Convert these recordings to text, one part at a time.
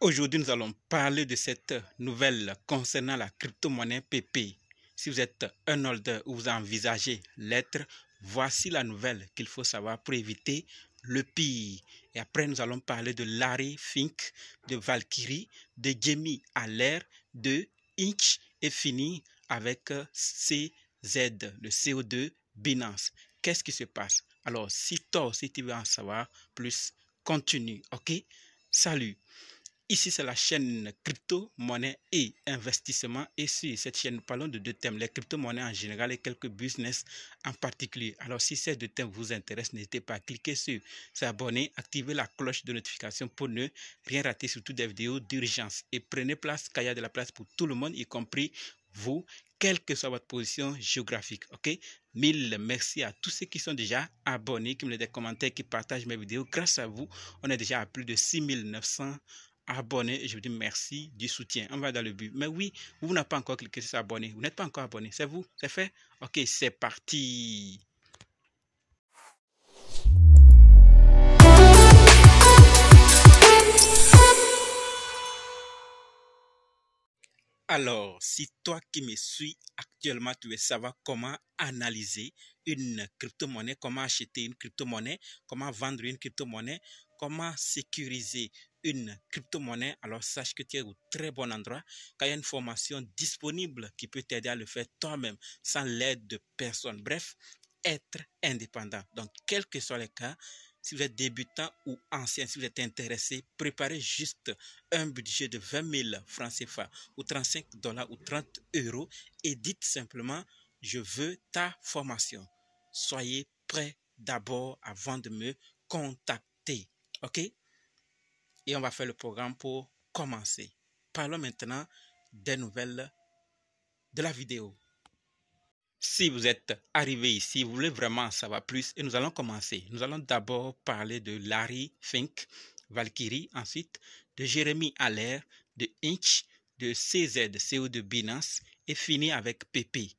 Aujourd'hui, nous allons parler de cette nouvelle concernant la crypto-monnaie PP. Si vous êtes un holder ou vous envisagez l'être, voici la nouvelle qu'il faut savoir pour éviter le pire. Et après, nous allons parler de Larry Fink, de Valkyrie, de Jamie Aller, de Inch et finir avec CZ, le CO2 Binance. Qu'est-ce qui se passe? Alors, si tu veux en savoir plus, continue, ok? Salut! Ici, c'est la chaîne crypto, monnaie et investissement. Et sur cette chaîne, nous parlons de deux thèmes, les crypto-monnaies en général et quelques business en particulier. Alors, si ces deux thèmes vous intéressent, n'hésitez pas à cliquer sur s'abonner, activer la cloche de notification pour ne rien rater, surtout des vidéos d'urgence. Et prenez place, car il y a de la place pour tout le monde, y compris vous, quelle que soit votre position géographique. Ok? Mille merci à tous ceux qui sont déjà abonnés, qui me laissent des commentaires, qui partagent mes vidéos. Grâce à vous, on est déjà à plus de 6900 abonnés et je vous dis merci du soutien. On va dans le but. Mais oui, vous n'avez pas encore cliqué sur s'abonner. Vous n'êtes pas encore abonné. C'est vous? C'est fait? Ok, c'est parti. Alors, si toi qui me suis actuellement, tu veux savoir comment analyser une crypto-monnaie, comment acheter une crypto-monnaie, comment vendre une crypto-monnaie, comment sécuriser une crypto-monnaie, alors sache que tu es au très bon endroit, car il y a une formation disponible qui peut t'aider à le faire toi-même, sans l'aide de personne. Bref, être indépendant. Donc, quels que soient les cas, si vous êtes débutant ou ancien, si vous êtes intéressé, préparez juste un budget de 20 000 francs CFA ou 35 $ ou 30 € et dites simplement, je veux ta formation. Soyez prêts d'abord avant de me contacter. OK? Et on va faire le programme pour commencer. Parlons maintenant des nouvelles de la vidéo. Si vous êtes arrivé ici, vous voulez vraiment en savoir plus et nous allons commencer. Nous allons d'abord parler de Larry Fink, Valkyrie, ensuite de Jérémy Allaire, de Inch, de CZ, CO2 Binance et finir avec PP.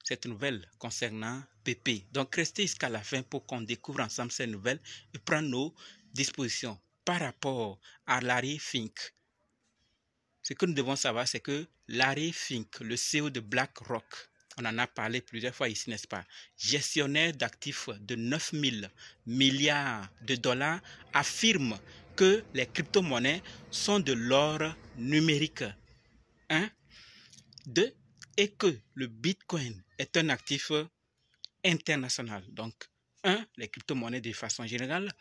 Cette nouvelle concernant PP. Donc restez jusqu'à la fin pour qu'on découvre ensemble ces nouvelles et prendre nos dispositions. Par rapport à Larry Fink, ce que nous devons savoir, c'est que Larry Fink, le CEO de BlackRock, on en a parlé plusieurs fois ici, n'est-ce pas? Gestionnaire d'actifs de 9 000 milliards de dollars, affirme que les crypto-monnaies sont de l'or numérique. 1. 2. Et que le Bitcoin est un actif international. Donc, 1. Les crypto-monnaies de façon générale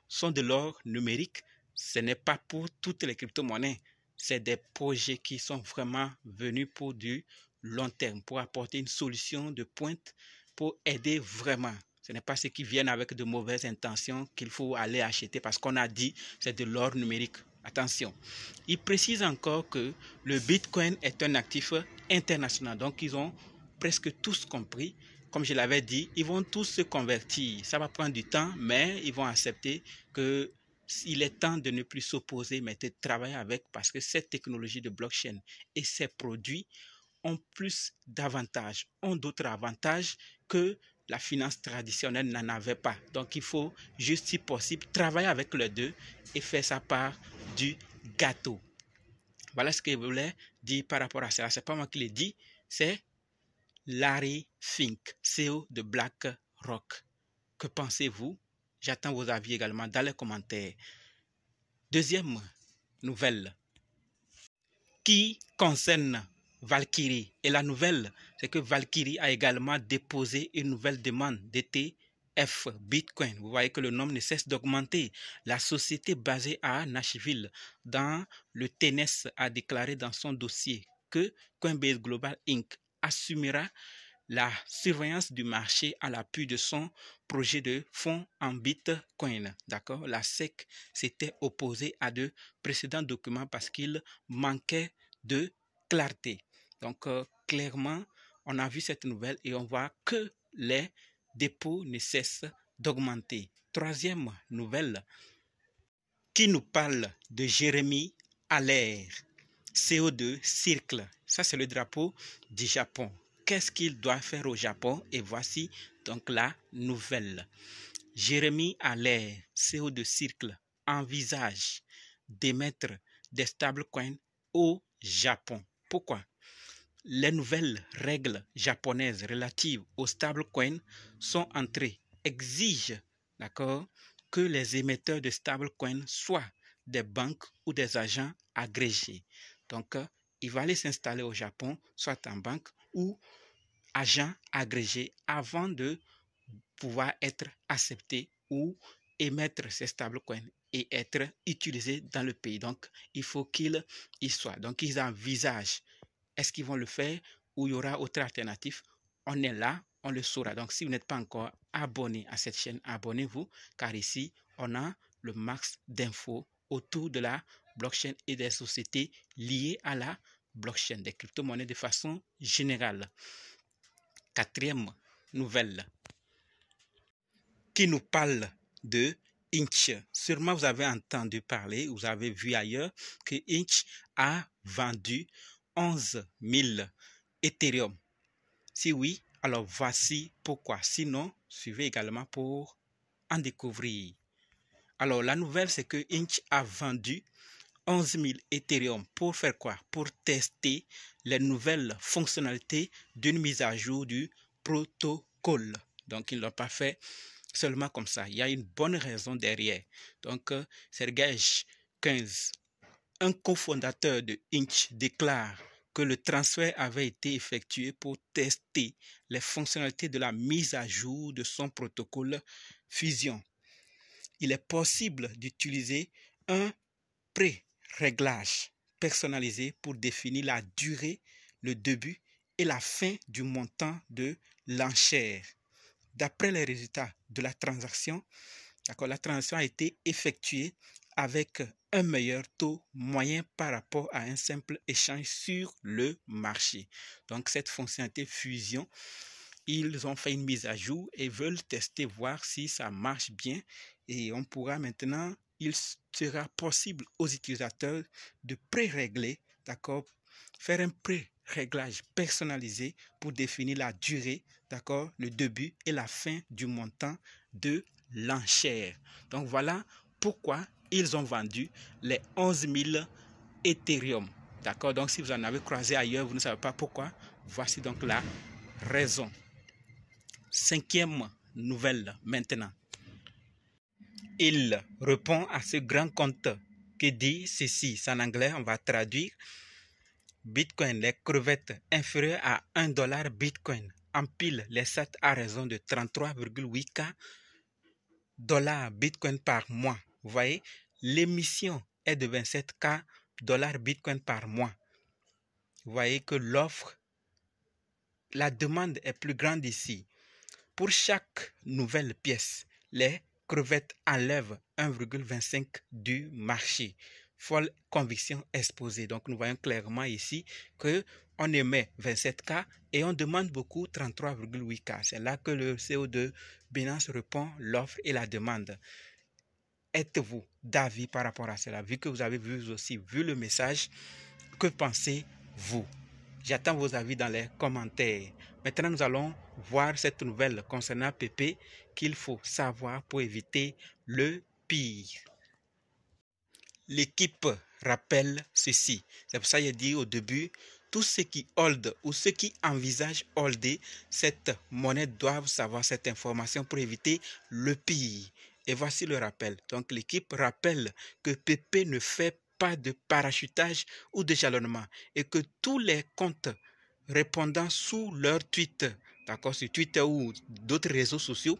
sont de l'or numérique. Ce n'est pas pour toutes les crypto-monnaies. C'est des projets qui sont vraiment venus pour du long terme, pour apporter une solution de pointe, pour aider vraiment. Ce n'est pas ceux qui viennent avec de mauvaises intentions qu'il faut aller acheter parce qu'on a dit c'est de l'or numérique. Attention. Il précise encore que le Bitcoin est un actif international. Donc, ils ont presque tous compris. Comme je l'avais dit, ils vont tous se convertir. Ça va prendre du temps, mais ils vont accepter que il est temps de ne plus s'opposer, mais de travailler avec, parce que cette technologie de blockchain et ces produits ont plus d'avantages, ont d'autres avantages que la finance traditionnelle n'en avait pas. Donc, il faut juste, si possible, travailler avec les deux et faire sa part du gâteau. Voilà ce que je voulais dire par rapport à ça. Ce n'est pas moi qui l'ai dit, c'est Larry Fink, CEO de BlackRock. Que pensez-vous? J'attends vos avis également dans les commentaires. Deuxième nouvelle qui concerne Valkyrie. Et la nouvelle, c'est que Valkyrie a également déposé une nouvelle demande d'ETF Bitcoin. Vous voyez que le nombre ne cesse d'augmenter. La société basée à Nashville, dans le Tennessee, a déclaré dans son dossier que Coinbase Global Inc. assumera la surveillance du marché à l'appui de son projet de fonds en Bitcoin. D'accord? La SEC s'était opposée à de précédents documents parce qu'il manquait de clarté. Donc, clairement, on a vu cette nouvelle et on voit que les dépôts ne cessent d'augmenter. Troisième nouvelle qui nous parle de Jérémy Allaire, CEO de Circle. Ça, c'est le drapeau du Japon. Qu'est-ce qu'il doit faire au Japon? Et voici donc la nouvelle. Jérémy Allaire, CEO de Circle, envisage d'émettre des stablecoins au Japon. Pourquoi? Les nouvelles règles japonaises relatives aux stablecoins sont entrées, exigent, d'accord, que les émetteurs de stablecoins soient des banques ou des agents agrégés. Donc, il va aller s'installer au Japon, soit en banque ou agent agrégé avant de pouvoir être accepté ou émettre ces stablecoins et être utilisé dans le pays. Donc, il faut qu'ils y soient. Donc, ils envisagent. Est-ce qu'ils vont le faire ou il y aura autre alternative? On est là, on le saura. Donc, si vous n'êtes pas encore abonné à cette chaîne, abonnez-vous, car ici, on a le max d'infos autour de la blockchain et des sociétés liées à la blockchain, des crypto-monnaies de façon générale. Quatrième nouvelle qui nous parle de Inch. Sûrement vous avez entendu parler, vous avez vu ailleurs que Inch a vendu 11 000 Ethereum. Si oui, alors voici pourquoi. Sinon, suivez également pour en découvrir. Alors la nouvelle, c'est que Inch a vendu 11 000 Ethereum. Pour faire quoi? Pour tester les nouvelles fonctionnalités d'une mise à jour du protocole. Donc, ils ne l'ont pas fait seulement comme ça. Il y a une bonne raison derrière. Donc, Sergej 15, un cofondateur de Inch, déclare que le transfert avait été effectué pour tester les fonctionnalités de la mise à jour de son protocole Fusion. Il est possible d'utiliser un pré-réglage personnalisé pour définir la durée, le début et la fin du montant de l'enchère. D'après les résultats de la transaction, la transaction a été effectuée avec un meilleur taux moyen par rapport à un simple échange sur le marché. Donc cette fonctionnalité fusion, ils ont fait une mise à jour et veulent tester, voir si ça marche bien. Et on pourra maintenant, il sera possible aux utilisateurs de pré-régler, d'accord, faire un pré-réglage personnalisé pour définir la durée, d'accord, le début et la fin du montant de l'enchère. Donc voilà pourquoi ils ont vendu les 11 000 Ethereum. D'accord, donc si vous en avez croisé ailleurs, vous ne savez pas pourquoi, voici donc la raison. Cinquième nouvelle maintenant. Il répond à ce grand compte qui dit ceci. C'est en anglais, on va traduire. Bitcoin, les crevettes inférieures à $1 Bitcoin empilent les sats à raison de 33,8K $ Bitcoin par mois. Vous voyez, l'émission est de 27K $ Bitcoin par mois. Vous voyez que l'offre, la demande est plus grande ici. Pour chaque nouvelle pièce, les crevettes enlèvent 1,25 du marché. Folle conviction exposée. Donc nous voyons clairement ici qu'on émet 27K et on demande beaucoup 33,8K. C'est là que le CEO de Binance répond l'offre et la demande. Êtes-vous d'avis par rapport à cela? Vu que vous avez aussi vu le message, que pensez-vous? J'attends vos avis dans les commentaires. Maintenant, nous allons voir cette nouvelle concernant PP qu'il faut savoir pour éviter le pire. L'équipe rappelle ceci. C'est pour ça que j'ai dit au début, tous ceux qui hold ou ceux qui envisagent holder cette monnaie doivent savoir cette information pour éviter le pire. Et voici le rappel. Donc l'équipe rappelle que PP ne fait pas de parachutage ou de jalonnement et que tous les comptes répondant sous leur tweet, d'accord, sur Twitter ou d'autres réseaux sociaux,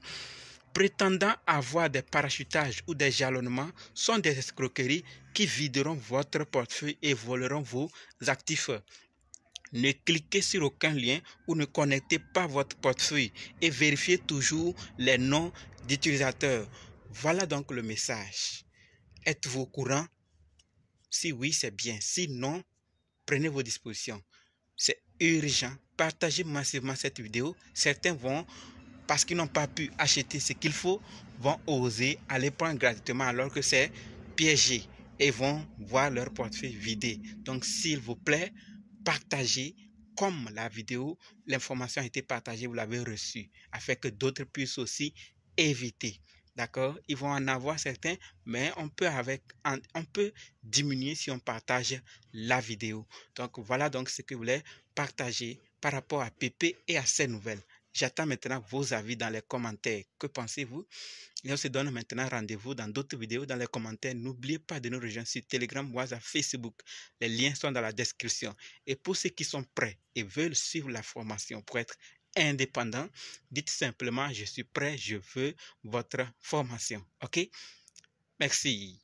prétendant avoir des parachutages ou des jalonnements sont des escroqueries qui videront votre portefeuille et voleront vos actifs. Ne cliquez sur aucun lien ou ne connectez pas votre portefeuille et vérifiez toujours les noms d'utilisateurs. Voilà donc le message. Êtes-vous au courant? Si oui, c'est bien. Sinon, prenez vos dispositions. C'est urgent. Partagez massivement cette vidéo. Certains vont, parce qu'ils n'ont pas pu acheter ce qu'il faut, vont oser aller prendre gratuitement alors que c'est piégé et vont voir leur portefeuille vidé. Donc, s'il vous plaît, partagez comme la vidéo, l'information a été partagée, vous l'avez reçue, afin que d'autres puissent aussi éviter. D'accord? Ils vont en avoir certains, mais on peut diminuer si on partage la vidéo. Donc voilà donc ce que je voulais partager par rapport à Pépé et à ses nouvelles. J'attends maintenant vos avis dans les commentaires. Que pensez-vous? Et on se donne maintenant rendez-vous dans d'autres vidéos dans les commentaires. N'oubliez pas de nous rejoindre sur Telegram, WhatsApp, Facebook. Les liens sont dans la description. Et pour ceux qui sont prêts et veulent suivre la formation pour être indépendants, dites simplement je suis prêt, je veux votre formation. OK? Merci.